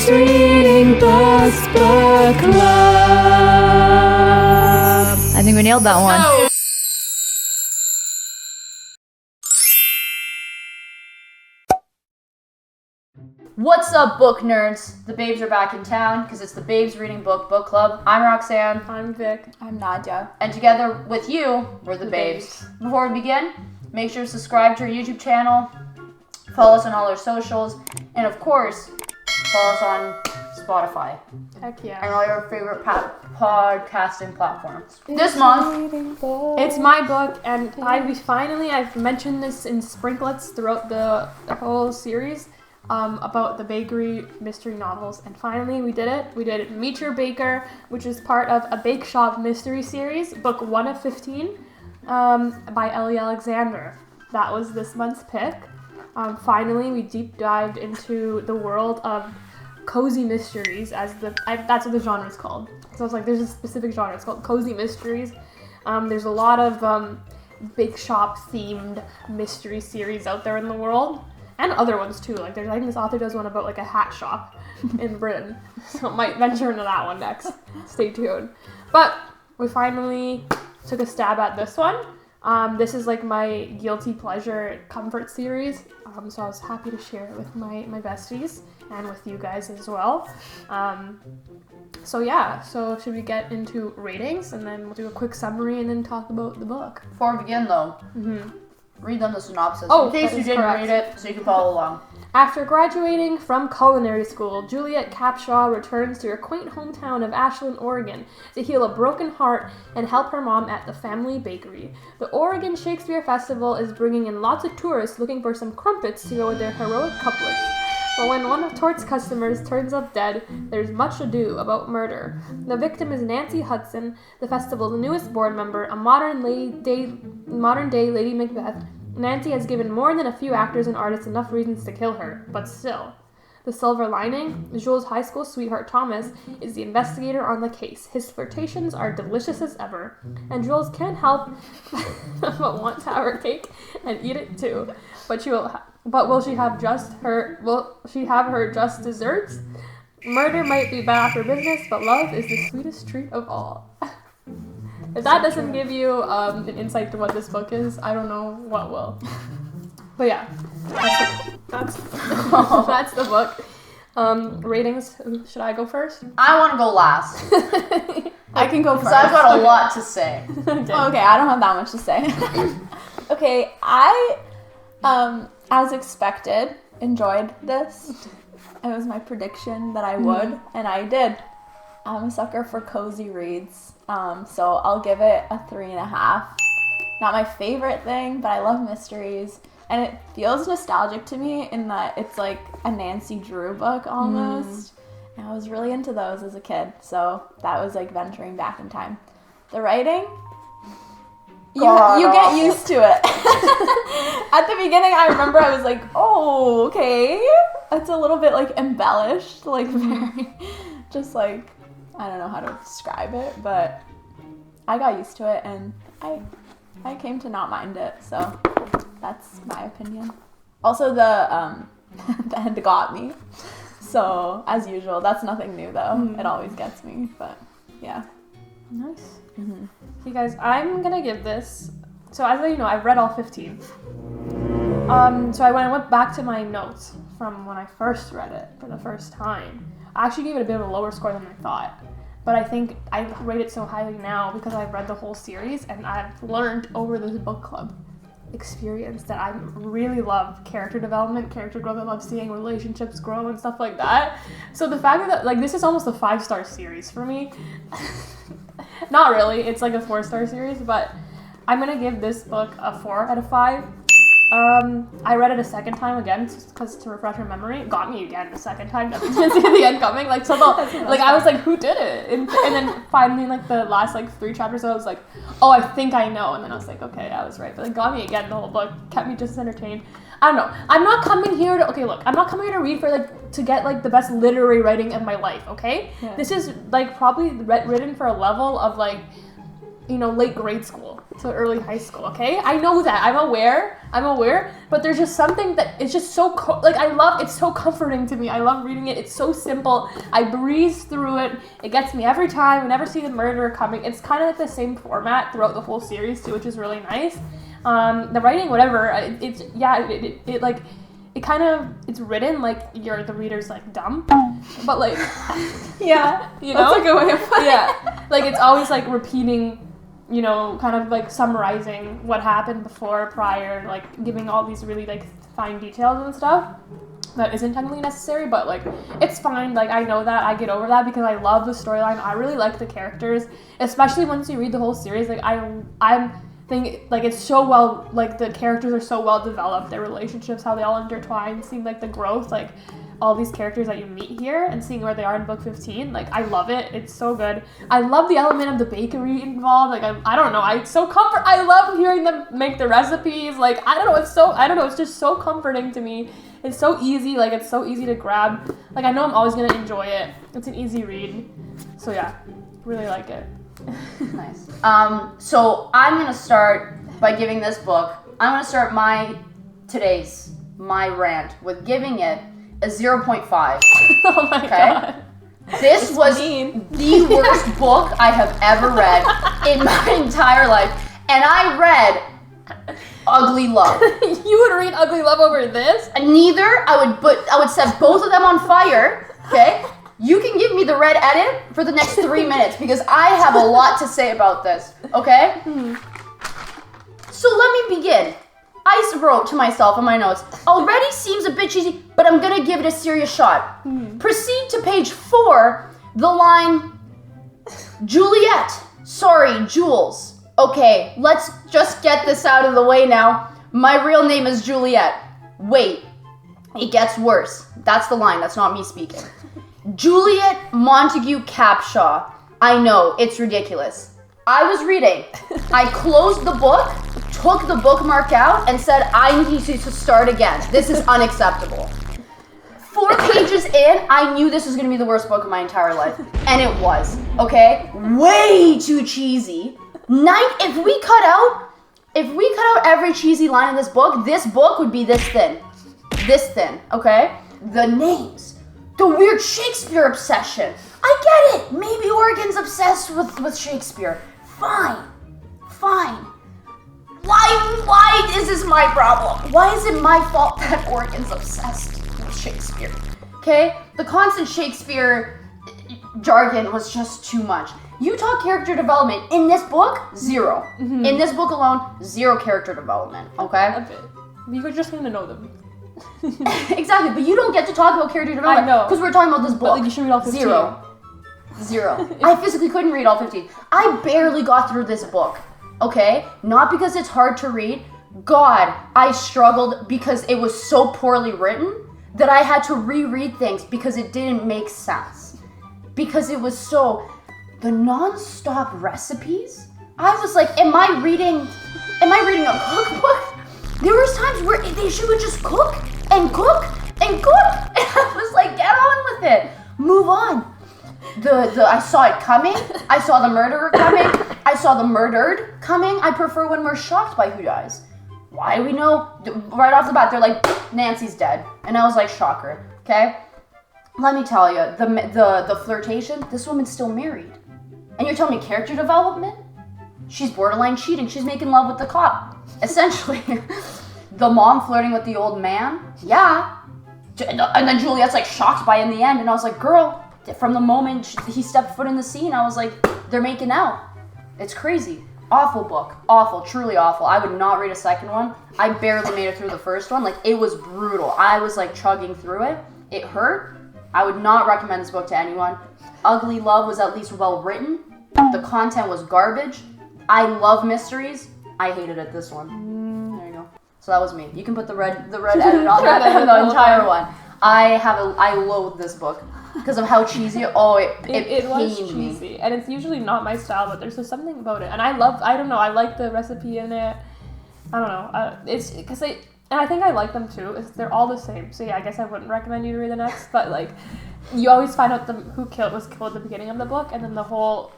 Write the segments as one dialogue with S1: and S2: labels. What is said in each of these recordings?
S1: Babes Reading Books Book Club. I think we nailed that one.
S2: Oh. What's up, book nerds? The babes are back in town because it's the Babes Reading Book Club. I'm Roxanne.
S3: I'm Vic.
S4: I'm Nadia.
S2: And together with you, we're the babes. Before we begin, make sure to subscribe to our YouTube channel, follow us on all our socials, and of course, follow us on Spotify.
S3: Heck yeah.
S2: And all your favorite podcasting platforms. This month,
S3: It's my book, and I've mentioned this in sprinklets throughout the whole series about the bakery mystery novels, and finally we did it. We did Meet Your Baker, which is part of a Bake Shop mystery series, book 1 of 15, by Ellie Alexander. That was this month's pick. Finally, we deep dived into the world of cozy mysteries, that's what the genre is called. So I was like, there's a specific genre. It's called cozy mysteries. There's a lot of Bake Shop themed mystery series out there in the world, and other ones too. Like I think this author does one about like a hat shop in Britain, so I might venture into that one next. Stay tuned. But we finally took a stab at this one. This is like my guilty pleasure comfort series, so I was happy to share it with my besties and with you guys as well. So should we get into ratings, and then we'll do a quick summary and then talk about the book?
S2: before we begin though, read them the synopsis
S3: Oh,
S2: in case
S3: that
S2: you
S3: is
S2: didn't
S3: correct.
S2: read it, so you can follow along.
S3: After graduating from culinary school, Juliet Capshaw returns to her quaint hometown of Ashland, Oregon to heal a broken heart and help her mom at the family bakery. The Oregon Shakespeare Festival is bringing in lots of tourists looking for some crumpets to go with their heroic couplets. But when one of Tort's customers turns up dead, there's much ado about murder. The victim is Nancy Hudson, the festival's newest board member, a modern-day Lady Macbeth. Nancy has given more than a few actors and artists enough reasons to kill her, but still. The silver lining, Jules' high school sweetheart Thomas is the investigator on the case. His flirtations are delicious as ever, and Jules can't help but want to have her cake and eat it too. But will she have her just desserts? Murder might be bad for business, but love is the sweetest treat of all. If that doesn't give you an insight to what this book is, I don't know what will. But yeah, that's the book. Ratings. Should I go first?
S2: I want to go last
S4: I can go first.
S2: because I've got a lot to say.
S4: Okay, I don't have that much to say. Okay, I, as expected, enjoyed this. It was my prediction that I would, and I did. I'm a sucker for cozy reads, so I'll give it a 3.5. Not my favorite thing, but I love mysteries, and it feels nostalgic to me in that it's like a Nancy Drew book almost, and I was really into those as a kid, so that was like venturing back in time. The writing, you get used to it. At the beginning, I remember I was like, oh, okay, it's a little bit like embellished, like very, just like, I don't know how to describe it, but I got used to it, and I came to not mind it, so that's my opinion. Also, the end got me, so as usual, that's nothing new though. It always gets me, but yeah.
S3: Nice. You guys, I'm gonna give this. So as you know, I've read all 15. So when I went back to my notes from when I first read it for the first time, I actually gave it a bit of a lower score than I thought. But I think I rate it so highly now because I've read the whole series, and I've learned over this book club experience that I really love character development, character growth. I love seeing relationships grow and stuff like that. So the fact that like this is almost a 5-star series for me. Not really, it's like a 4-star series, but I'm gonna give this book a 4 out of 5. I read it a second time again because to refresh my memory. It got me again the second time. I didn't see the end coming. Like I was like, who did it? And then finally, like the last 3 chapters, I was like, oh, I think I know. And then I was like, okay, I was right. But it got me again. The whole book kept me just as entertained. I don't know. I'm not coming here to read for to get the best literary writing of my life. Okay, This is probably written for a level of late grade school. to early high school, okay? I know that. I'm aware. But there's just something that it's just so, it's so comforting to me. I love reading it. It's so simple. I breeze through it. It gets me every time. I never see the murderer coming. It's kind of like the same format throughout the whole series too, which is really nice. The writing, whatever, it's written like the reader's like dumb, but like,
S4: Yeah,
S3: you know,
S4: that's a good way of putting it.
S3: yeah, like it's always like repeating, you know, kind of like summarizing what happened before, prior, like giving all these really like fine details and stuff that isn't technically necessary, but like it's fine. Like I know that, I get over that because I love the storyline. I really like the characters, especially once you read the whole series. Like I'm think like it's so well, like the characters are so well developed, their relationships, how they all intertwine, seeing like the growth, like all these characters that you meet here and seeing where they are in book 15. Like I love it. It's so good. I love the element of the bakery involved. Like I don't know, I love hearing them make the recipes. Like I don't know, it's just so comforting to me. It's so easy, like it's so easy to grab. Like I know I'm always gonna enjoy it. It's an easy read. So yeah, really like it.
S2: Nice. So I'm gonna start by giving this book. I'm gonna start my rant with giving it a 0.5.
S3: Oh my god.
S2: This was the worst book I have ever read in my entire life, and I read Ugly Love.
S3: You would read Ugly Love over this?
S2: Neither. I would set both of them on fire. Okay. You can give me the red edit for the next 3 minutes because I have a lot to say about this, okay? So let me begin. I wrote to myself in my notes, already seems a bit cheesy, but I'm gonna give it a serious shot. Proceed to page 4, the line, Juliet, sorry, Jules. Okay, let's just get this out of the way now. My real name is Juliet. Wait, it gets worse. That's the line, that's not me speaking. Juliet Montague Capshaw. I know, it's ridiculous. I was reading. I closed the book, took the bookmark out, and said, I need you to start again. This is unacceptable. 4 pages in, I knew this was going to be the worst book of my entire life. And it was, okay? Way too cheesy. If we cut out every cheesy line in this book would be this thin. This thin, okay? The names. The weird Shakespeare obsession. I get it. Maybe Oregon's obsessed with Shakespeare. Fine. Why is this my problem? Why is it my fault that Oregon's obsessed with Shakespeare? Okay? The constant Shakespeare jargon was just too much. You talk character development. In this book, 0. In this book alone, 0 character development. Okay?
S3: A bit. You could just need to know them.
S2: Exactly, but you don't get to talk about character development.
S3: I know.
S2: Because we're talking about this book.
S3: But you should read all 15.
S2: 0. I physically couldn't read all 15. I barely got through this book. Okay? Not because it's hard to read. God, I struggled because it was so poorly written that I had to reread things because it didn't make sense. Because it was so... The non-stop recipes? I was like, am I reading a cookbook? There was times where she would just cook and cook and cook. And I was like, get on with it. Move on. I saw it coming. I saw the murderer coming. I saw the murdered coming. I prefer when we're shocked by who dies. Why do we know? Right off the bat, they're like, Nancy's dead. And I was like, shocker. Okay? Let me tell you, the flirtation, this woman's still married. And you're telling me character development? She's borderline cheating. She's making love with the cop. Essentially, the mom flirting with the old man, yeah. And then Juliet's like shocked by it in the end, and I was like, girl, from the moment he stepped foot in the scene, I was like, they're making out. It's crazy. Awful book. Awful. Truly awful. I would not read a second one. I barely made it through the first one. Like, it was brutal. I was like chugging through it. It hurt. I would not recommend this book to anyone. Ugly Love was at least well written. The content was garbage. I love mysteries. I hated it, this one. There you go. So that was me. You can put the red edit on that for the entire one. I loathe this book because of how cheesy. It
S3: was
S2: pained
S3: cheesy,
S2: me.
S3: and it's usually not my style, but there's just something about it, and I don't know, I like the recipe in it. I don't know. It's because and I think I like them too. They're all the same. So yeah, I guess I wouldn't recommend you to read the next, but like, you always find out who was killed at the beginning of the book, and then the whole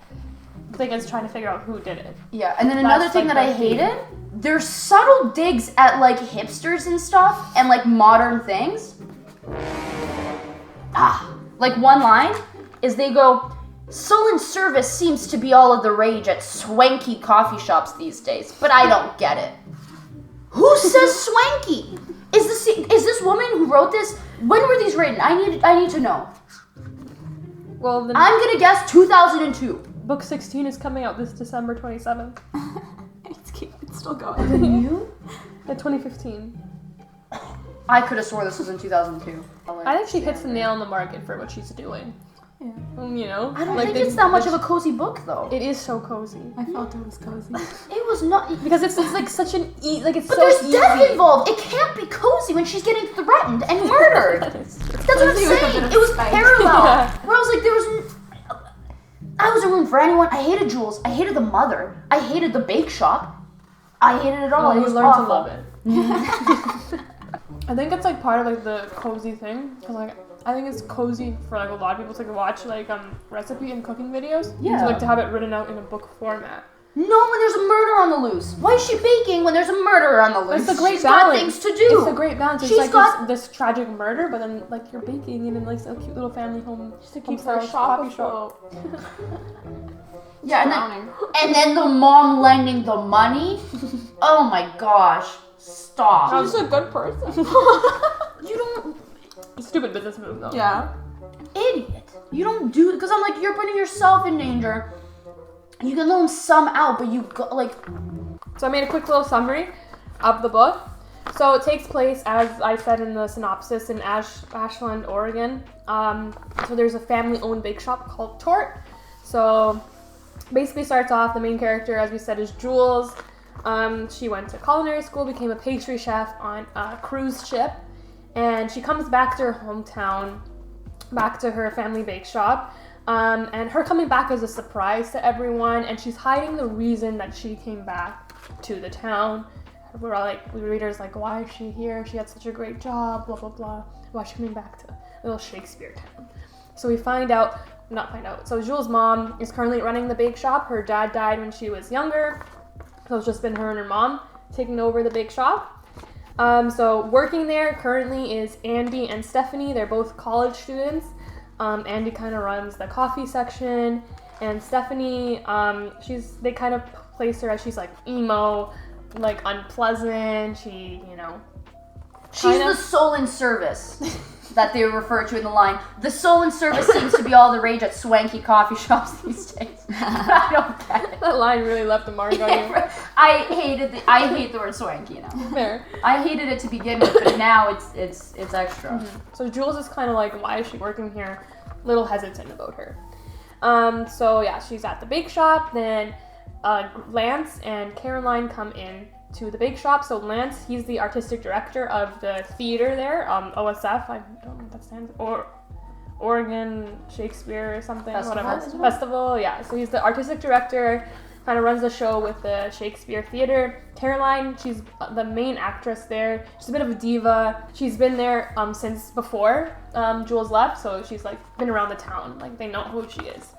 S3: thing is trying to figure out who did it.
S2: Yeah, and then another
S3: That's,
S2: thing
S3: like,
S2: that I
S3: the theme.
S2: hated, there's subtle digs at like hipsters and stuff and like modern things. Like one line is they go, sullen service seems to be all of the rage at swanky coffee shops these days, but I don't get it. Who says swanky? Is this woman who wrote this? When were these written? I need to know.
S3: Well, the
S2: I'm gonna guess 2002.
S3: book 16 is coming out this December 27th.
S4: It's still going.
S2: You?
S3: The 2015.
S2: I could have swore this was in 2002.
S3: I think she hits the nail on the market for what she's doing.
S4: Yeah.
S3: You know?
S2: I don't
S3: like
S2: think it's that much of a cozy book though.
S3: It is so cozy.
S4: I felt it was cozy.
S2: It was not.
S3: Because it's like such an it's
S2: But
S3: so
S2: there's
S3: easy.
S2: death involved. It can't be cozy when she's getting threatened and murdered. That's what I'm
S4: Cozy with a bit
S2: saying.
S4: of
S2: It was
S4: spice.
S2: parallel.
S3: Yeah.
S2: Where I was like, I wasn't room for anyone. I hated Jules. I hated the mother. I hated the bake shop. I hated it all.
S3: Oh,
S2: It
S3: you
S2: was
S3: learn
S2: awful.
S3: to love it. I think it's like part of like the cozy thing. Cause like I think it's cozy for like a lot of people to like watch like recipe and cooking videos.
S2: Yeah.
S3: To like to have it written out in a book format.
S2: No, when there's a murder on the loose. Why is she baking when there's a murderer on the loose?
S3: It's a great
S2: She's
S3: balance.
S2: got things to do.
S3: It's a great balance. It's
S2: She's
S3: like
S2: got-
S3: this tragic murder, but then like you're baking and in like a cute little family home.
S4: Just to
S3: home
S4: keep her
S3: style
S4: shop
S3: coffee shop.
S4: afloat.
S2: Yeah,
S4: Drowning.
S2: and then the mom lending the money. Oh my gosh. Stop.
S4: She's a good person.
S2: You don't...
S3: Stupid business move though.
S4: Yeah.
S2: Idiot. You don't do... Because I'm like, you're putting yourself in danger. You can loan some out, but you go, like...
S3: So I made a quick little summary of the book. So it takes place, as I said in the synopsis, in Ashland, Oregon. So there's a family-owned bake shop called Tort. So basically starts off, the main character, as we said, is Jules. She went to culinary school, became a pastry chef on a cruise ship. And she comes back to her hometown, back to her family bake shop. And her coming back is a surprise to everyone, and she's hiding the reason that she came back to the town. We're all like, we readers like, why is she here? She had such a great job, blah, blah, blah. Why is she coming back to little Shakespeare town? So we so Jules' mom is currently running the bake shop. Her dad died when she was younger, so it's just been her and her mom taking over the bake shop. So working there currently is Andy and Stephanie. They're both college students. Andy kind of runs the coffee section, and Stephanie, they kind of place her as she's like emo, like unpleasant. She,
S2: She's the soul in service that they refer to in the line. The soul in service seems to be all the rage at swanky coffee shops these days. I don't get it.
S3: that line really left a mark on you.
S2: I hate the word swanky now.
S3: Fair.
S2: I hated it to begin with, but now it's extra.
S3: Mm-hmm. So Jules is kind of like, why is she working here? Little hesitant about her. So yeah, she's at the bake shop. Then Lance and Caroline come in to the bake shop. So Lance, he's the artistic director of the theater there, OSF. I don't know what that stands for. Oregon Shakespeare or something, whatever. Festival, yeah. So he's the artistic director, kind of runs the show with the Shakespeare Theater. Caroline, she's the main actress there. She's a bit of a diva. She's been there since before Jules left, so she's like been around the town. Like they know who she is.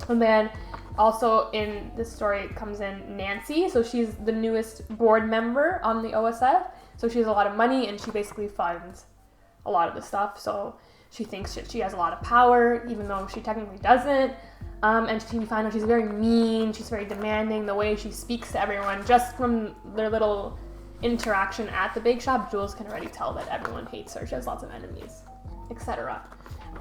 S3: And then also in this story comes in Nancy. So she's the newest board member on the OSF. So she has a lot of money and she basically funds a lot of the stuff. So she thinks that she has a lot of power, even though she technically doesn't. And she find out she's very mean, she's very demanding, the way she speaks to everyone. Just from their little interaction at the bake shop, Jules can already tell that everyone hates her. She has lots of enemies, etc.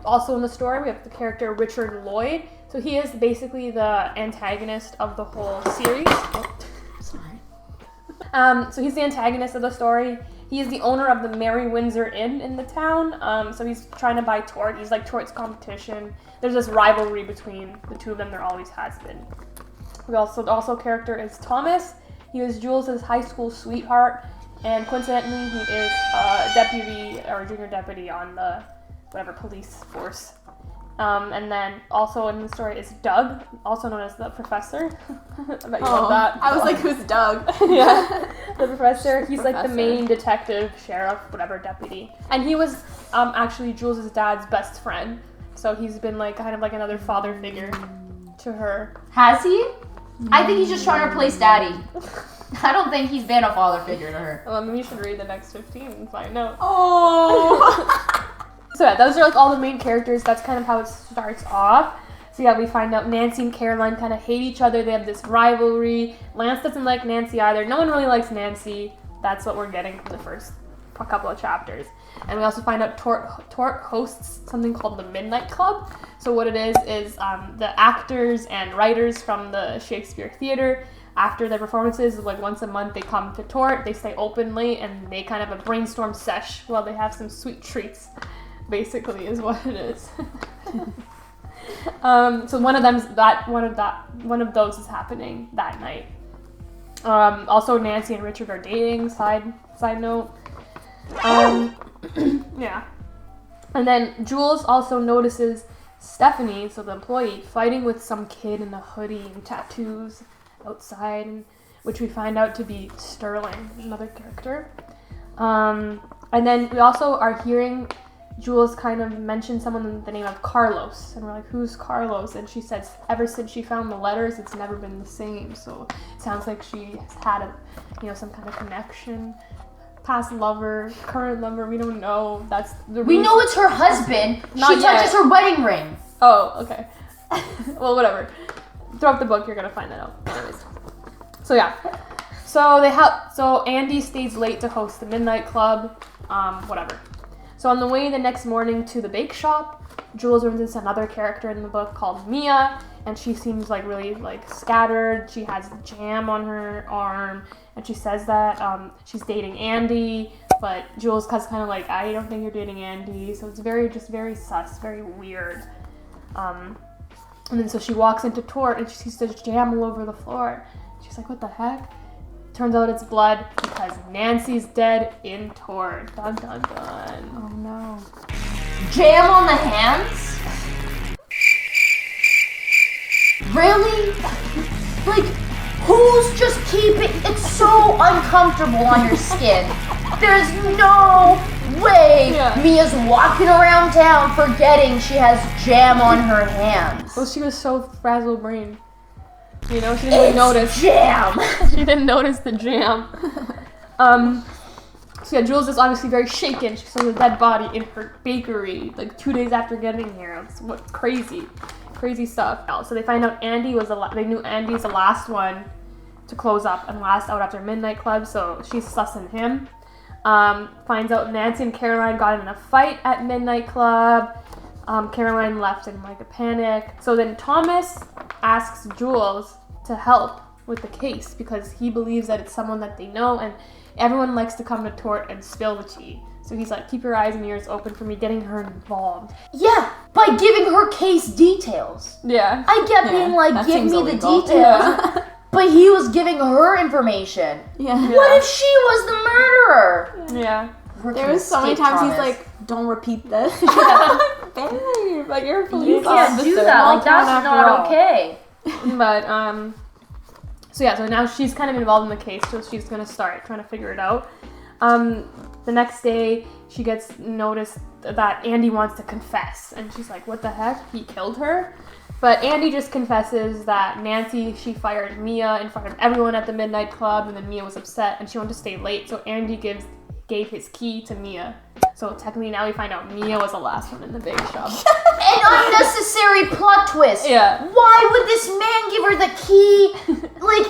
S3: Also in the story, we have the character Richard Lloyd. So he is basically the antagonist of the whole series. Oh, sorry. So he's the antagonist of the story. He is the owner of the Merry Windsor Inn in the town. So he's trying to buy Tort. He's like Tort's competition. There's this rivalry between the two of them. There always has been. The also character is Thomas. He was Jules' high school sweetheart. And coincidentally, he is a deputy or junior deputy on the police force. And then also in the story is Doug, also known as the professor. I bet you love that.
S4: I was like, who's Doug?
S3: Yeah, the professor. He's like the
S4: Professor.
S3: main detective, sheriff, deputy. And he was actually Jules' dad's best friend. So he's been like kind of like another father figure to her.
S2: Has he? I think he's just trying to replace Daddy. I don't think he's been a father figure to her.
S3: Well, maybe you should read the next 15 and find out.
S4: Oh.
S3: So yeah, those are like all the main characters. That's kind of how it starts off. So yeah, we find out Nancy and Caroline kind of hate each other. They have this rivalry. Lance doesn't like Nancy either. No one really likes Nancy. That's what we're getting from the first couple of chapters. And we also find out Tort hosts something called the Midnight Club. So what it is the actors and writers from the Shakespeare Theater, after their performances, like once a month, they come to Tort. They stay openly and they kind of have a brainstorm sesh while they have some sweet treats. Basically, is what it is. So one of those is happening that night. Also, Nancy and Richard are dating. Side note. Yeah. And then Jules also notices Stephanie, so the employee, fighting with some kid in a hoodie and tattoos outside, which we find out to be Sterling, another character. And then we also are hearing Jules kind of mention someone in the name of Carlos, and we're like, who's Carlos? And she says, ever since she found the letters, it's never been the same. So it sounds like she has had some kind of connection. Past lover, current lover, we don't know. That's the
S2: We
S3: reason.
S2: know it's her husband.
S3: Not
S2: She
S3: yet.
S2: touches her wedding ring.
S3: Oh, okay. Well, whatever. Throughout the book, you're gonna find that out. Anyways. So yeah. So Andy stays late to host the Midnight Club. Whatever. So on the way the next morning to the bake shop, Jules runs into another character in the book called Mia, and she seems like really like scattered. She has jam on her arm, and she says that she's dating Andy, but Jules is kind of like, I don't think you're dating Andy. So it's very sus, very weird. And then so she walks into Tort and she sees there's jam all over the floor. She's like, what the heck? Turns out it's blood because Nancy's dead in Tort. Dun dun dun.
S4: Oh no.
S2: Jam on the hands? Really? Like, who's just keeping... It's so uncomfortable on your skin. There's no way Mia's walking around town forgetting she has jam on her hands.
S3: Well, she was so frazzle-brained. She didn't even notice.
S2: Jam!
S3: She didn't notice the jam. So yeah, Jules is obviously very shaken. She saw a dead body in her bakery, like 2 days after getting here. It's crazy stuff. So they find out they knew Andy's the last one to close up and last out after Midnight Club, so she's sussing him. Finds out Nancy and Caroline got in a fight at Midnight Club. Caroline left in like a panic. So then Thomas asks Jules to help with the case because he believes that it's someone that they know, and everyone likes to come to Tort and spill the tea. So he's like, keep your eyes and ears open for me getting her involved.
S2: Yeah, by giving her case details.
S3: Yeah.
S2: I get being like,
S4: that
S2: give
S4: seems
S2: me
S4: illegal.
S2: the details. But he was giving her information.
S4: Yeah.
S2: What if she was the murderer?
S3: Yeah.
S4: There was so many
S2: Escape,
S4: times he's
S2: Thomas.
S4: like, don't repeat this. Babe, like you're a police
S2: You can't
S4: officer.
S2: do that. Like, that's
S3: after
S2: not
S3: all.
S2: okay.
S3: But, so now she's kind of involved in the case, so she's going to start trying to figure it out. The next day, she gets noticed that Andy wants to confess, and she's like, what the heck? He killed her? But Andy just confesses that Nancy, she fired Mia in front of everyone at the Midnight Club, and then Mia was upset, and she wanted to stay late, so Andy gave his key to Mia. So technically now we find out Mia was the last one in the bake shop.
S2: An unnecessary plot twist.
S3: Yeah.
S2: Why would this man give her the key? Like,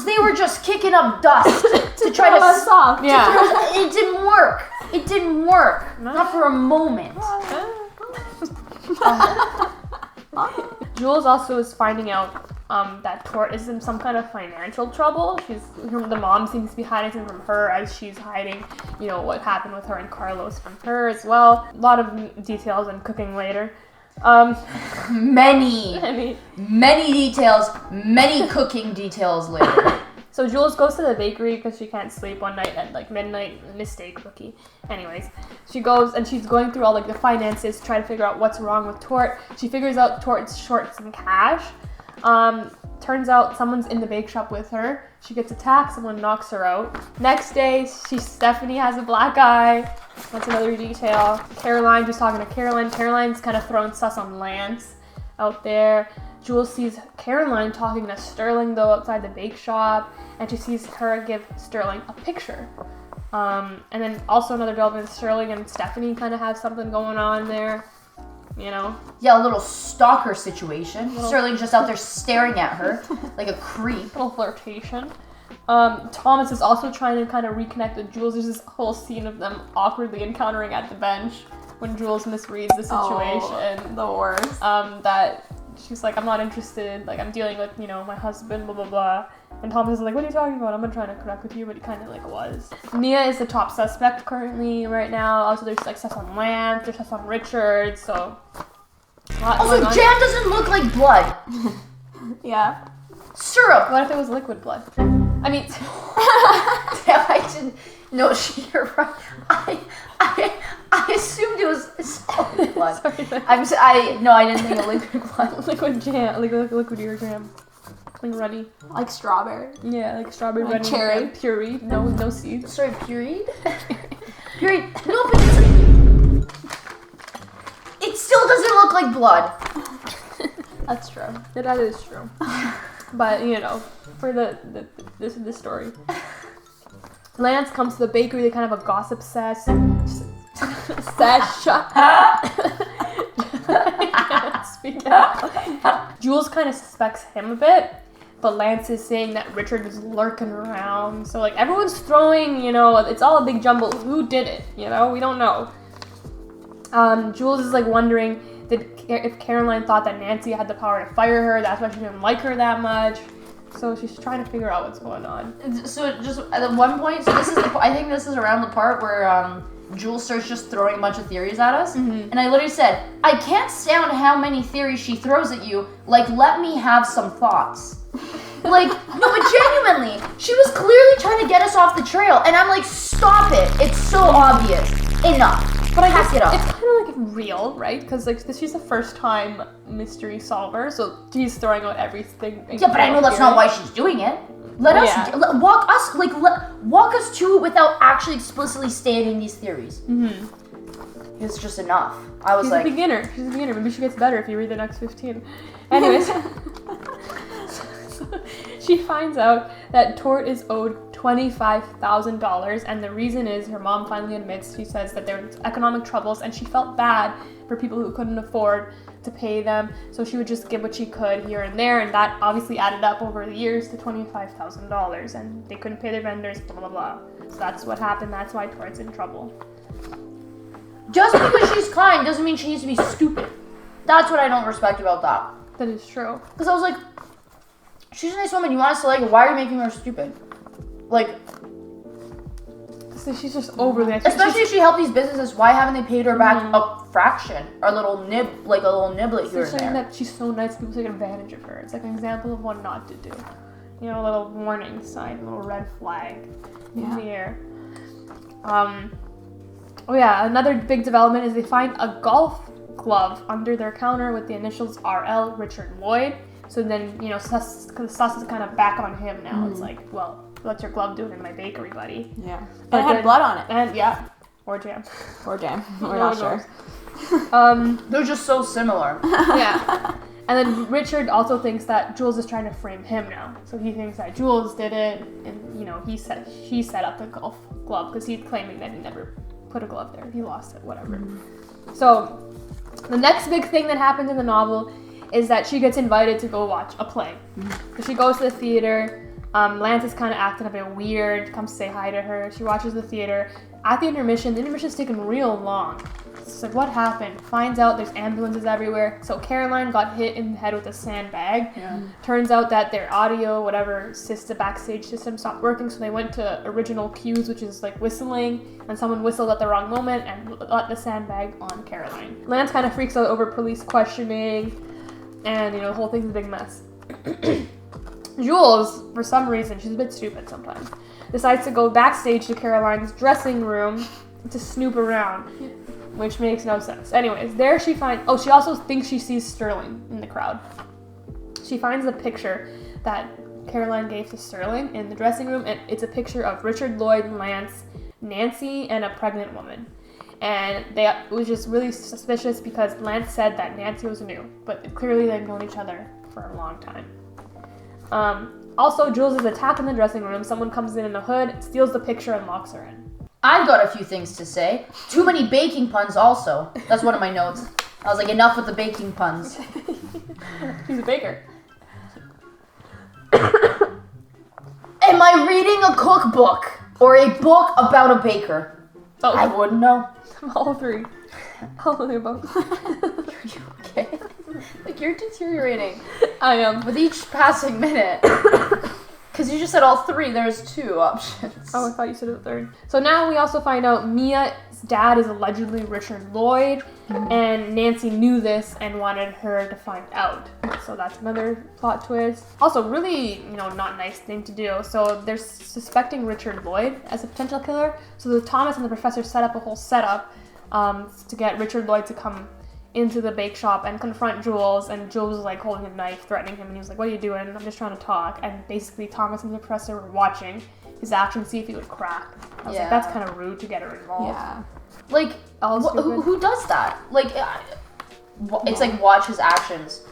S2: they were just kicking up dust to try to
S4: us off.
S3: Yeah.
S2: It didn't work. It didn't work. Not for a moment.
S3: Jules also is finding out that Tort is in some kind of financial trouble. The mom seems to be hiding something from her as she's hiding, what happened with her and Carlos from her as well. A lot of details and cooking later.
S2: Many
S3: I
S2: details, many cooking details later.
S3: So Jules goes to the bakery because she can't sleep one night at like midnight. Mistake, rookie. Anyways, she goes and she's going through all like the finances, trying to figure out what's wrong with Tort. She figures out Tort's short some cash. Turns out someone's in the bake shop with her. She gets attacked, someone knocks her out. Next day, Stephanie has a black eye. That's another detail. Caroline, just talking to Caroline. Caroline's kind of throwing sus on Lance out there. Jules sees Caroline talking to Sterling, though, outside the bake shop, and she sees her give Sterling a picture. And then also another development, Sterling and Stephanie kind of have something going on there, you know?
S2: Yeah, a little stalker situation. Sterling's just out there staring at her like a creep.
S3: A little flirtation. Thomas is also trying to kind of reconnect with Jules. There's this whole scene of them awkwardly encountering at the bench when Jules misreads the situation.
S4: The worst.
S3: That she's like, I'm not interested, like, I'm dealing with, you know, my husband, blah, blah, blah. And Thomas is like, what are you talking about? I'm not trying to connect with you, but he kind of, like, was. Nia is the top suspect currently right now. Also, there's, like, stuff on Lance, there's stuff on Richard, so...
S2: Also, jam doesn't look like blood.
S4: Yeah.
S2: Syrup.
S3: What if it was liquid blood? I mean...
S2: Damn, I didn't... No, you're right. I assumed it was solid blood.
S3: Sorry,
S2: I didn't think of liquid blood.
S3: liquid jam, like liquid ear jam. Like runny.
S4: Like strawberry.
S3: Yeah, like strawberry
S4: Like
S3: runny.
S4: cherry.
S3: Puree. No seeds.
S2: Sorry, pureed? Pureed. No, but it still doesn't look like blood.
S4: That's true.
S3: That is true. But, you know, for this story. Lance comes to the bakery, they kind of have a gossip session. Jules kind of suspects him a bit, but Lance is saying that Richard is lurking around. So, like, everyone's throwing, you know, it's all a big jumble. Who did it? You know, we don't know. Jules is, like, wondering if Caroline thought that Nancy had the power to fire her. That's why she didn't like her that much. So she's trying to figure out what's going on.
S2: So just at one point, so I think this is around the part where Jules starts just throwing a bunch of theories at us. Mm-hmm. And I literally said, I can't stand how many theories she throws at you. Like, let me have some thoughts. Like, no, but genuinely, she was clearly trying to get us off the trail. And I'm like, stop it. It's so obvious. Enough. But I have it up.
S3: It's kind of like real, right? Because like she's a first-time mystery solver, so she's throwing out everything.
S2: Yeah, but I know that's not why she's doing it. Walk us to it without actually explicitly stating these theories. Mm-hmm. It's just enough. I was like,
S3: She's a beginner. Maybe she gets better if you read the next 15. Anyways, so she finds out that Tort is owed $25,000, and the reason is her mom finally admits, she says that there were economic troubles and she felt bad for people who couldn't afford to pay them, so she would just give what she could here and there, and that obviously added up over the years to $25,000, and they couldn't pay their vendors, blah blah blah. So that's what happened. That's why Tort's in trouble.
S2: just because she's kind doesn't mean she needs to be stupid. That's what I don't respect about that.
S3: That is true.
S2: Because I was like, she's a nice woman, you want us to like her, why are you making her stupid? Like,
S3: So she's just overly.
S2: Especially if she helped these businesses, why haven't they paid her back a fraction? Or a little niblet here and
S3: saying
S2: there.
S3: that she's so nice, people take advantage of her. It's like an example of what not to do. You know, a little warning sign, a little red flag in the air. Oh yeah, another big development is they find a golf glove under their counter with the initials RL, Richard Lloyd. So then, you know, Sus is kind of back on him now. It's like, well, what's your glove doing in my bakery, buddy?
S4: Yeah. But it had blood on it.
S3: And yeah, or jam.
S4: Or jam. We're not sure.
S2: They're just so similar.
S3: Yeah. And then Richard also thinks that Jules is trying to frame him now. So he thinks that Jules did it, and, you know, he set up the golf glove because he's claiming that he never put a glove there. He lost it, whatever. So the next big thing that happens in the novel is that she gets invited to go watch a play. So she goes to the theater. Lance is kind of acting a bit weird, comes to say hi to her. She watches the theater. At the intermission's taking real long. It's like, what happened? Finds out there's ambulances everywhere. So Caroline got hit in the head with a sandbag. Yeah. Turns out that their audio, whatever, the backstage system stopped working, so they went to original cues, which is like whistling, and someone whistled at the wrong moment and let the sandbag on Caroline. Lance kind of freaks out over police questioning, and, you know, the whole thing's a big mess. Jules, for some reason, she's a bit stupid sometimes, decides to go backstage to Caroline's dressing room to snoop around, which makes no sense. Anyways, there she finds... Oh, she also thinks she sees Sterling in the crowd. She finds the picture that Caroline gave to Sterling in the dressing room, and it's a picture of Richard Lloyd, Lance, Nancy, and a pregnant woman. And it was just really suspicious because Lance said that Nancy was new, but clearly they've known each other for a long time. Also, Jules is attacked in the dressing room. Someone comes in a hood, steals the picture, and locks her in.
S2: I've got a few things to say. Too many baking puns also. That's one of my notes. I was like, enough with the baking puns.
S3: She's a baker.
S2: Am I reading a cookbook or a book about a baker?
S3: Oh,
S2: I wouldn't know.
S3: all three. All of the above.
S2: Are you okay? Like, you're deteriorating
S3: I am.
S2: with each passing minute. Because you just said all three, there's two options.
S3: Oh, I thought you said it the third. So now we also find out Mia's dad is allegedly Richard Lloyd, and Nancy knew this and wanted her to find out. So that's another plot twist. Also, really, not nice thing to do. So they're suspecting Richard Lloyd as a potential killer. So the Thomas and the professor set up a whole setup to get Richard Lloyd to come into the bake shop and confront Jules, and Jules was like holding a knife, threatening him, and he was like, "What are you doing? I'm just trying to talk." And basically Thomas and the professor were watching his actions, see if he would crack. I was like, that's kind of rude to get her involved.
S4: Yeah.
S2: Like, who does that? Like, it's like, watch his actions.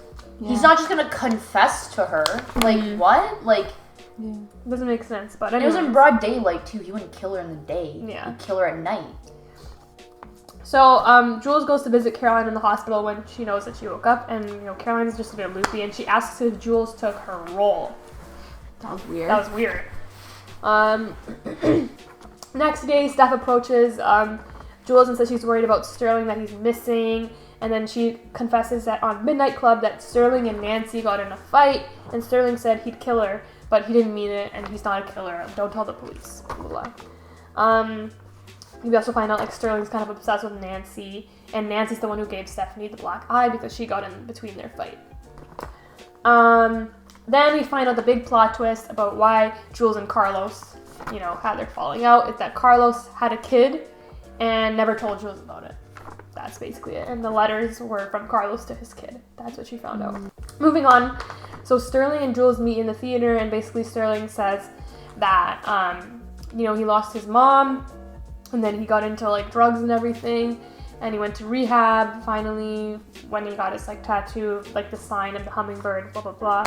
S2: Yeah. He's not just gonna confess to her. Like, what? Like,
S3: It doesn't make sense, but
S2: it was in broad daylight too. He wouldn't kill her in the day.
S3: Yeah.
S2: He'd kill her at night.
S3: So, Jules goes to visit Caroline in the hospital when she knows that she woke up, and, Caroline's just a bit loopy, and she asks if Jules took her role.
S4: That was weird.
S3: That was weird. Next day, Steph approaches Jules and says she's worried about Sterling, that he's missing, and then she confesses that on Midnight Club that Sterling and Nancy got in a fight, and Sterling said he'd kill her, but he didn't mean it, and he's not a killer. Don't tell the police. Blah, blah. We also find out, like, Sterling's kind of obsessed with Nancy, and Nancy's the one who gave Stephanie the black eye because she got in between their fight. Then we find out the big plot twist about why Jules and Carlos, had their falling out, is that Carlos had a kid and never told Jules about it. That's basically it. And the letters were from Carlos to his kid. That's what she found out. Moving on. So Sterling and Jules meet in the theater, and basically Sterling says that, he lost his mom, and then he got into, like, drugs and everything, and he went to rehab, finally, when he got his, like, tattoo, like, the sign of the hummingbird, blah, blah, blah.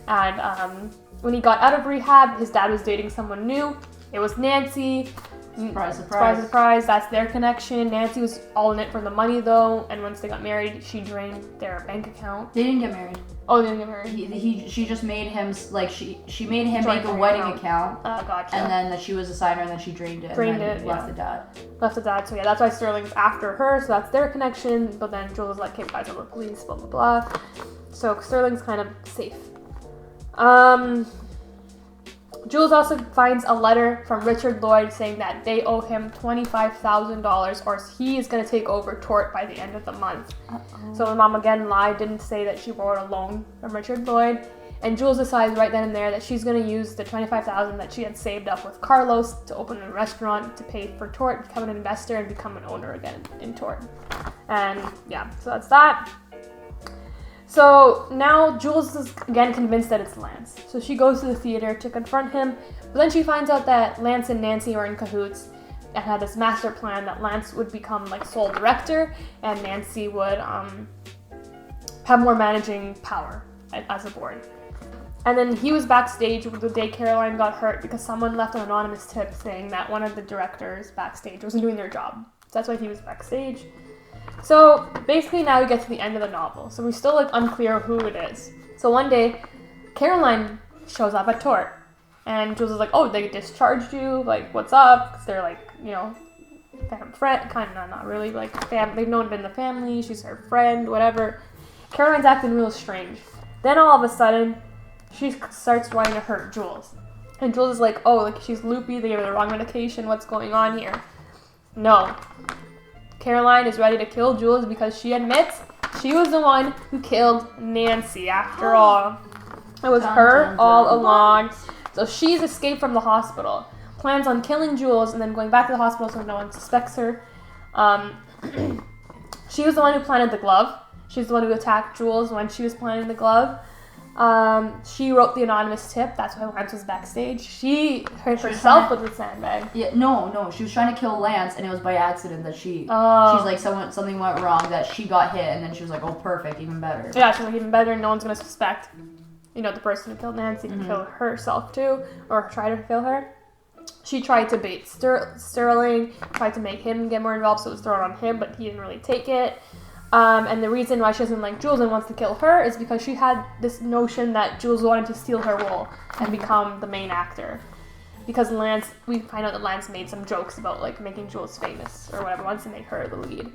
S3: And when he got out of rehab, his dad was dating someone new. It was Nancy.
S2: Surprise, surprise.
S3: Surprise, surprise. That's their connection. Nancy was all in it for the money, though, and once they got married, she drained their bank account.
S2: They didn't get married.
S3: Oh, they didn't get married?
S2: She just made him, like, she made him
S3: Joint
S2: make a wedding account.
S3: Gotcha.
S2: And then that she was a signer, and then she drained it. And then left the dad.
S3: Left the dad, so yeah, that's why Sterling's after her, so that's their connection, but then Jules was like, okay, guys, I'm the police, blah, blah, blah. So Sterling's kind of safe. Jules also finds a letter from Richard Lloyd saying that they owe him $25,000 or he is going to take over Tort by the end of the month. Uh-oh. So the mom again lied, didn't say that she borrowed a loan from Richard Lloyd. And Jules decides right then and there that she's going to use the $25,000 that she had saved up with Carlos to open a restaurant to pay for Tort, become an investor, and become an owner again in Tort. And yeah, so that's that. So now Jules is again convinced that it's Lance. So she goes to the theater to confront him, but then she finds out that Lance and Nancy are in cahoots and had this master plan that Lance would become like sole director and Nancy would have more managing power as a board. And then he was backstage the day Caroline got hurt because someone left an anonymous tip saying that one of the directors backstage wasn't doing their job. So that's why he was backstage. So basically now we get to the end of the novel. So we're still like unclear who it is. So one day, Caroline shows up at Tort. And Jules is like, oh, they discharged you? Like, what's up? Because they're like, friend, kind of, not really, like, they've known in the family, she's her friend, whatever. Caroline's acting real strange. Then all of a sudden, she starts wanting to hurt Jules. And Jules is like, oh, like, she's loopy, they gave her the wrong medication, what's going on here? No. Caroline is ready to kill Jules because she admits she was the one who killed Nancy after all. It was her all along. So she's escaped from the hospital, plans on killing Jules and then going back to the hospital so no one suspects her. She was the one who planted the glove. She's the one who attacked Jules when she was planting the glove. She wrote the anonymous tip. That's why Lance was backstage. She hurt herself with the sandbag.
S2: Yeah, no. She was trying to kill Lance, and it was by accident that she's like, something went wrong, that she got hit, and then she was like, oh, perfect, even better.
S3: Yeah, she's like, even better. No one's gonna suspect, the person who killed Nancy to kill herself too, or try to kill her. She tried to bait Sterling, tried to make him get more involved, so it was thrown on him, but he didn't really take it. And the reason why she doesn't like Jules and wants to kill her is because she had this notion that Jules wanted to steal her role and become the main actor. Because we find out that Lance made some jokes about like making Jules famous or whatever, wants to make her the lead.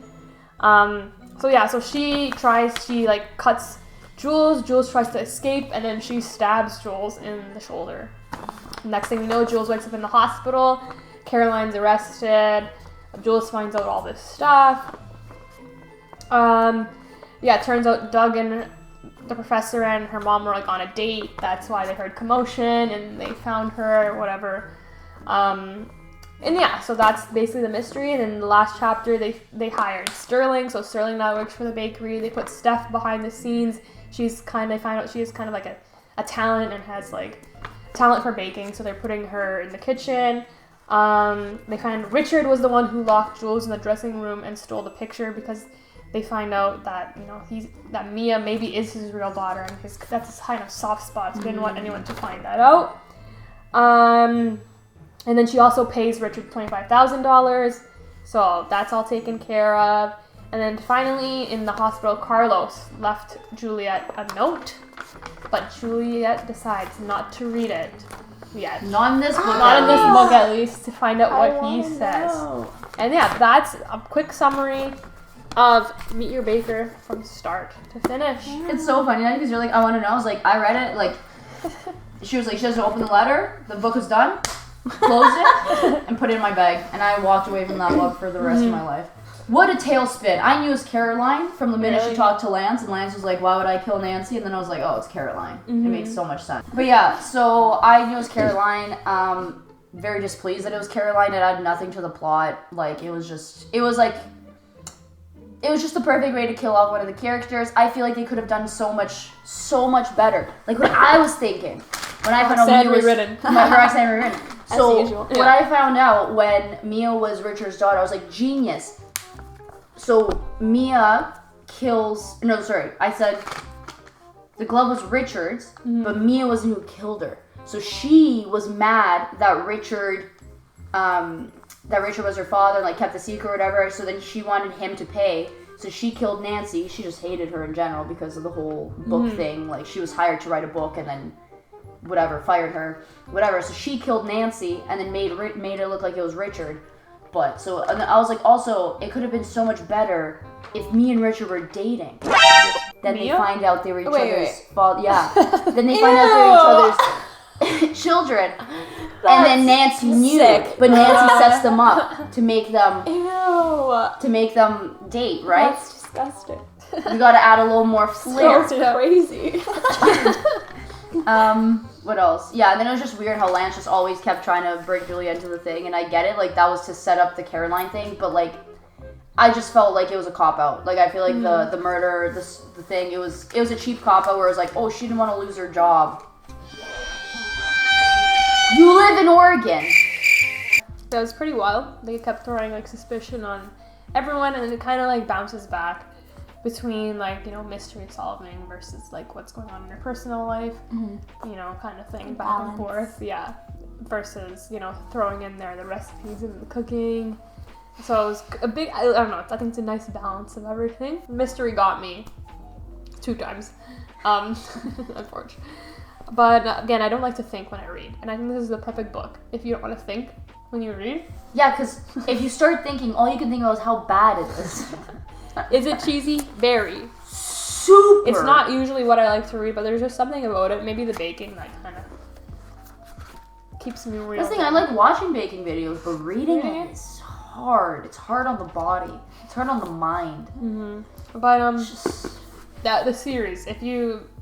S3: So she cuts Jules tries to escape, and then she stabs Jules in the shoulder. Next thing we know, Jules wakes up in the hospital, Caroline's arrested, Jules finds out all this stuff. It turns out Doug and the professor and her mom were like on a date. That's why they heard commotion and they found her or whatever. So that's basically the mystery. And in the last chapter, they hired Sterling. So Sterling now works for the bakery. They put Steph behind the scenes. They find out she is kind of like a talent and has like talent for baking. So they're putting her in the kitchen. They find Richard was the one who locked Jules in the dressing room and stole the picture, because they find out that that Mia maybe is his real daughter, and that's his kind of soft spot. So he didn't want anyone to find that out. And then she also pays Richard $25,000, so that's all taken care of. And then finally, in the hospital, Carlos left Juliet a note, but Juliet decides not to read it yet.
S2: Not in this book.
S3: Not in this book, at least, to find out what he says. And that's a quick summary of Meet Your Baker from start to finish.
S2: It's so funny, because you're like, I want to know. I was like, I read it, like, she was like, she doesn't open the letter, the book was done, closed it, and put it in my bag. And I walked away from that book for the rest of my life. What a tailspin. I knew it was Caroline from the minute she talked to Lance, and Lance was like, why would I kill Nancy? And then I was like, oh, it's Caroline. It made so much sense. But yeah, so I knew it was Caroline. Very displeased that it was Caroline. It had nothing to the plot. Like, it was just the perfect way to kill off one of the characters. I feel like they could have done so much better. Like, what I was thinking when I found out Mia was Roxanne rewritten. So when I found out when Mia was Richard's daughter, I was like, genius. So Mia kills. No, sorry. I said the glove was Richard's, but Mia was the one who killed her. So she was mad that Richard was her father and like kept the secret or whatever. So then she wanted him to pay. So she killed Nancy. She just hated her in general because of the whole book thing. Like, she was hired to write a book and then fired her, whatever. So she killed Nancy and then made it look like it was Richard. But so, and I was like, also, it could have been so much better if me and Richard were dating. Then they find out they were each other's father. Yeah. Then they find out they were each other's children. And then Nancy knew, but Nancy sets them up to make them date, right?
S4: That's disgusting.
S2: You gotta add a little more flair.
S4: That's crazy.
S2: What else? Yeah, and then it was just weird how Lance just always kept trying to bring Julia into the thing, and I get it, like, that was to set up the Caroline thing, but, like, I just felt like it was a cop-out. Like, I feel like the murder, the thing, it was a cheap cop-out where it was like, oh, she didn't want to lose her job. You live in Oregon!
S3: That was pretty wild. They kept throwing, like, suspicion on everyone, and then it kind of, like, bounces back between, like, mystery solving versus, like, what's going on in your personal life, kind of thing, back and forth, versus, throwing in there the recipes and the cooking. So it was a big, I don't know, I think it's a nice balance of everything. Mystery got me 2 times, unfortunately. But, again, I don't like to think when I read, and I think this is the perfect book if you don't want to think when you read.
S2: Yeah, because if you start thinking, all you can think about is how bad it is.
S3: Is it cheesy? Very.
S2: Super.
S3: It's not usually what I like to read, but there's just something about it. Maybe the baking that kind of keeps me real.
S2: That's the thing, I like watching baking videos, but reading it is hard. It's hard on the body. It's hard on the mind.
S3: But the series,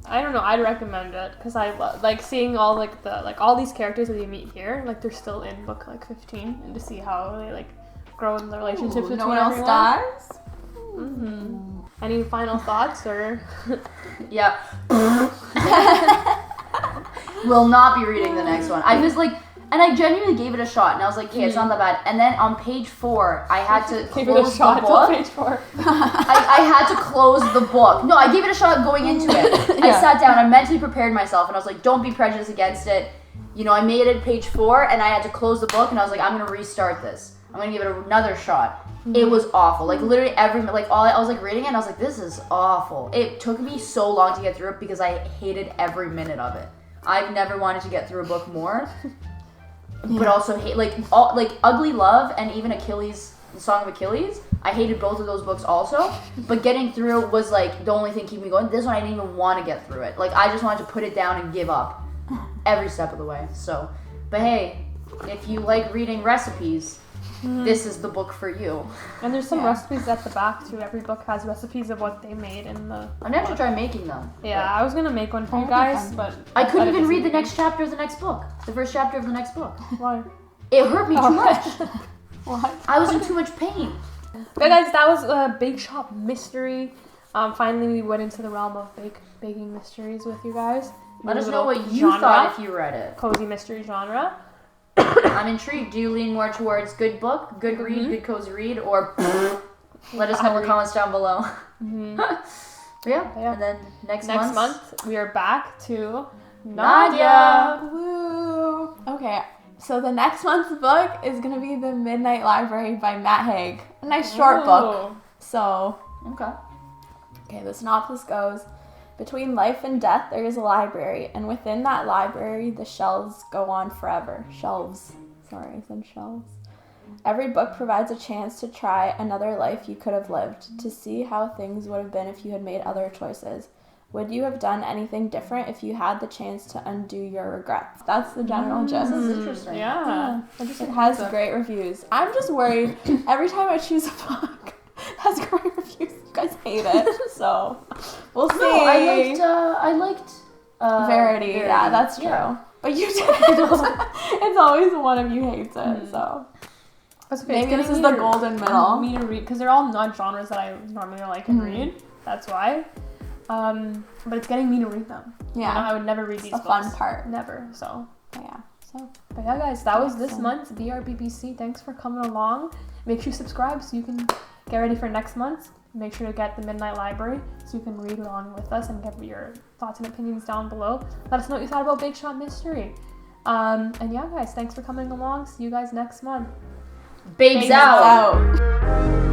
S3: I don't know, I'd recommend it because I like seeing all all these characters that you meet here. Like, they're still in book 15, and to see how they grow in the relationships between
S4: no one else dies.
S3: Any final thoughts or?
S2: Yeah. Will not be reading the next one. I was like, and I genuinely gave it a shot, and I was like, okay, it's not that bad. And then on page 4, I had to
S3: Give it a
S2: close
S3: shot
S2: the book.
S3: till page 4.
S2: I had to close the book. No, I gave it a shot going into it. I sat down, I mentally prepared myself, and I was like, don't be prejudiced against it. You know, I made it page 4, and I had to close the book, and I was like, I'm gonna restart this. I'm gonna give it another shot. It was awful. Like literally I was like reading it, and I was like, this is awful. It took me so long to get through it because I hated every minute of it. I've never wanted to get through a book more. But also hate like Ugly Love and even Achilles, the Song of Achilles. I hated both of those books also. But getting through was like the only thing keeping me going. This one I didn't even want to get through it. Like I just wanted to put it down and give up every step of the way. So, but hey, if you like reading recipes, this is the book for you.
S3: And there's some recipes at the back too. Every book has recipes of what they made in the.
S2: I'm gonna have to try making them.
S3: Yeah, I was gonna make one for you guys, but
S2: I couldn't even read the next chapter of the next book. The first chapter of the next book.
S3: Why?
S2: It hurt me too much.
S4: What?
S2: I was in too much pain.
S3: Okay, guys, that was a Bake Shop mystery. Finally, we went into the realm of baking mysteries with you guys.
S2: Let us know
S3: Little
S2: what you thought if you read it.
S3: Cozy mystery genre.
S2: I'm intrigued. Do you lean more towards good book, good read, good cozy read, or let us know in the comments down below. Yeah, and then next
S3: month we are back to
S2: Nadia.
S4: Woo! Okay, so the next month's book is gonna be The Midnight Library by Matt Haig. A nice short book. So, okay, the synopsis goes: between life and death, there is a library, and within that library, the shelves go on forever. Shelves. Sorry, I said shelves. Every book provides a chance to try another life you could have lived, to see how things would have been if you had made other choices. Would you have done anything different if you had the chance to undo your regrets? That's the general gist.
S2: This is interesting.
S3: Yeah.
S4: It has great reviews. I'm just worried every time I choose a book that has great reviews, you guys hate it. So we'll see.
S2: No, I liked
S4: Verity. Yeah, that's true.
S2: Yeah.
S4: But you did. It's always one of you hates it. So
S3: That's okay.
S4: maybe this is the golden middle.
S3: Me to read because they're all not genres that I normally like and read. That's why. But it's getting me to read them.
S4: Yeah,
S3: you know, I would never read these
S4: the
S3: books.
S4: fun part.
S3: Never. So
S4: Yeah. So
S3: but yeah, guys, that was this month's BRBBC. Thanks for coming along. Make sure you subscribe so you can get ready for next month. Make sure to get the Midnight Library so you can read along with us and give your thoughts and opinions down below. Let us know what you thought about Bake Shop Mystery. And yeah, guys, thanks for coming along. See you guys next month.
S2: Babes out.